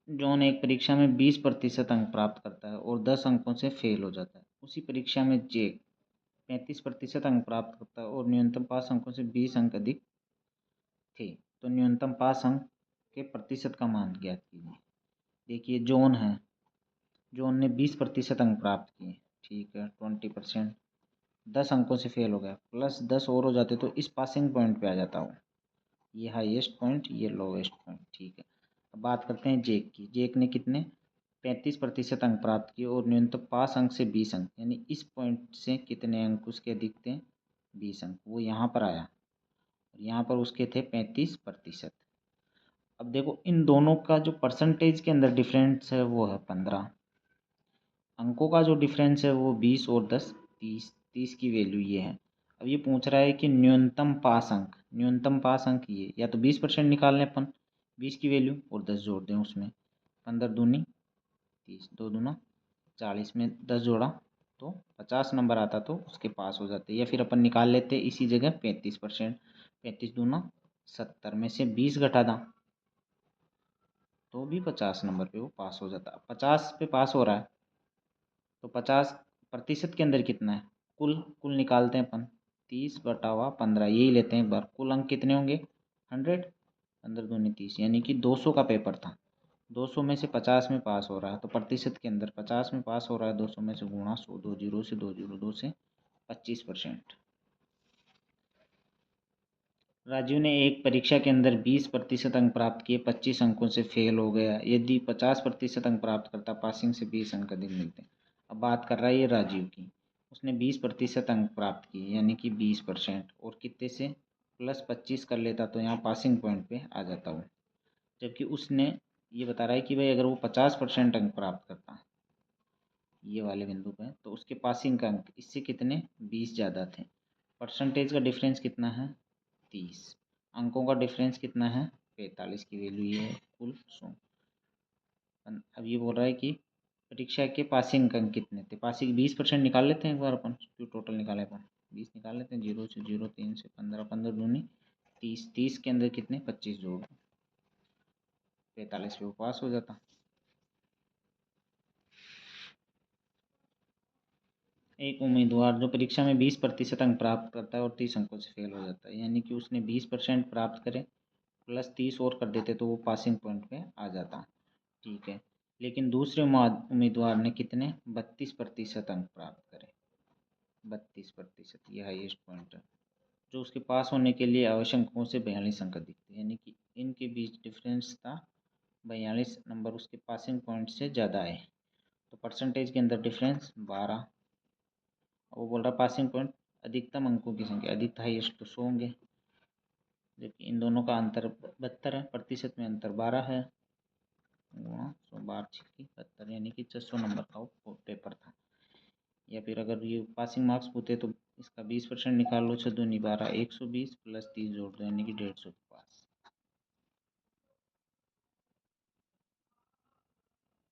जौन एक परीक्षा में 20% अंक प्राप्त करता है और 10 अंकों से फेल हो जाता है, उसी परीक्षा में जे 35% अंक प्राप्त करता है और न्यूनतम पास अंकों से 20 अंक अधिक थे, तो न्यूनतम पास अंक के प्रतिशत का मान ज्ञात कीजिए। देखिए जॉन है, जॉन ने 20% अंक प्राप्त किए, ठीक है, 20%, 10 अंकों से फेल हो गया, प्लस 10 और हो जाते तो इस पासिंग पॉइंट पे आ जाता हो, ये हाईएस्ट पॉइंट, ये लोवेस्ट पॉइंट, ठीक है। अब बात करते हैं जेक की। जेक ने कितने 35% अंक प्राप्त किए और न्यूनतम पास अंक से 20 अंक, यानी इस पॉइंट से कितने अंक उसके अधिक थे, 20 अंक, वो यहाँ पर आया और यहाँ पर उसके थे 35%। अब देखो इन दोनों का जो परसेंटेज के अंदर डिफरेंस है वो है 15, अंकों का जो डिफरेंस है वो 20 और 10 30, 30 की वैल्यू ये है। अब ये पूछ रहा है कि न्यूनतम पास अंक, न्यूनतम पास अंक ये या तो 20% निकाल लें अपन, 20 की वैल्यू और 10 जोड़ दें उसमें, 15 दूनी 30, 2 दूना 40 में 10 जोड़ा तो 50 नंबर आता तो उसके पास हो जाते, या फिर अपन निकाल लेते इसी जगह 35%, 35 दूना 70 में से 20 घटा दा तो भी 50 नंबर पे वो पास हो जाता। 50 पे पास हो रहा है तो 50% के अंदर कितना है, कुल कुल निकालते हैं अपन, 30/15 यही लेते हैं एक बार, कुल अंक कितने होंगे 100, 15 दूनी 30, यानी कि 200 का पेपर था, 200 में से 50 में पास हो रहा है, तो प्रतिशत के अंदर 50 में पास हो रहा है, 200 में से गुणा 100, 2 जीरो से 2 जीरो 2 से 25%। राजीव ने एक परीक्षा के अंदर 20% अंक प्राप्त किए, 25 अंकों से फेल हो गया, यदि 50% अंक प्राप्त करता पासिंग से 20 अंक अधिक मिलते। अब बात कर रहा है ये राजीव की, उसने 20% अंक प्राप्त किए यानी कि 20%, और कितने से प्लस 25 कर लेता तो यहाँ पासिंग पॉइंट पे आ जाता वो, जबकि उसने ये बता रहा है कि भाई अगर वो 50% अंक प्राप्त करता ये वाले बिंदु पे तो उसके पासिंग का अंक इससे कितने 20 ज़्यादा थे, परसेंटेज का डिफरेंस कितना है 30, अंकों का डिफरेंस कितना है 45 की वैल्यू ये है कुल 100। अब ये बोल रहा है कि परीक्षा के पासिंग अंक कितने थे, पासिंग 20% निकाल लेते हैं एक बार अपन, क्यों टोटल निकाले अपन 20 निकाल लेते हैं, 0 से 0 3 से 15, 15 दूनी 30, 30 के अंदर कितने 25 जोड़ 45 पे वो पास हो जाता। एक उम्मीदवार जो परीक्षा में 20% अंक प्राप्त करता है और 30 अंकों से फेल हो जाता है, यानी कि उसने 20% प्राप्त करे प्लस 30 और कर देते तो वो पासिंग पॉइंट पे आ जाता, ठीक है। लेकिन दूसरे उम्मीदवार ने कितने 32% अंक प्राप्त करे, 32% ये हाईएस्ट पॉइंट है, जो उसके पास होने के लिए आवश्यक अंकों से 42 अंक अधिक थे, यानी कि इनके बीच डिफरेंस था 42 नंबर, उसके पासिंग पॉइंट से ज़्यादा है, तो परसेंटेज के अंदर डिफरेंस 12। वो बोल रहा पासिंग पॉइंट अधिकतम अंकों की संख्या, अधिक हाईएस्ट तो 100 होंगे, जबकि इन दोनों का अंतर 72 है, प्रतिशत में अंतर 12 है, गुणा 100 12 छिक्की 72, यानी कि 600 नंबर का वो पेपर था। या फिर अगर ये पासिंग मार्क्स पूछे तो इसका 20% निकाल लो, 6 दूनी 12, 120 प्लस 30 जोड़ दो यानी कि 150।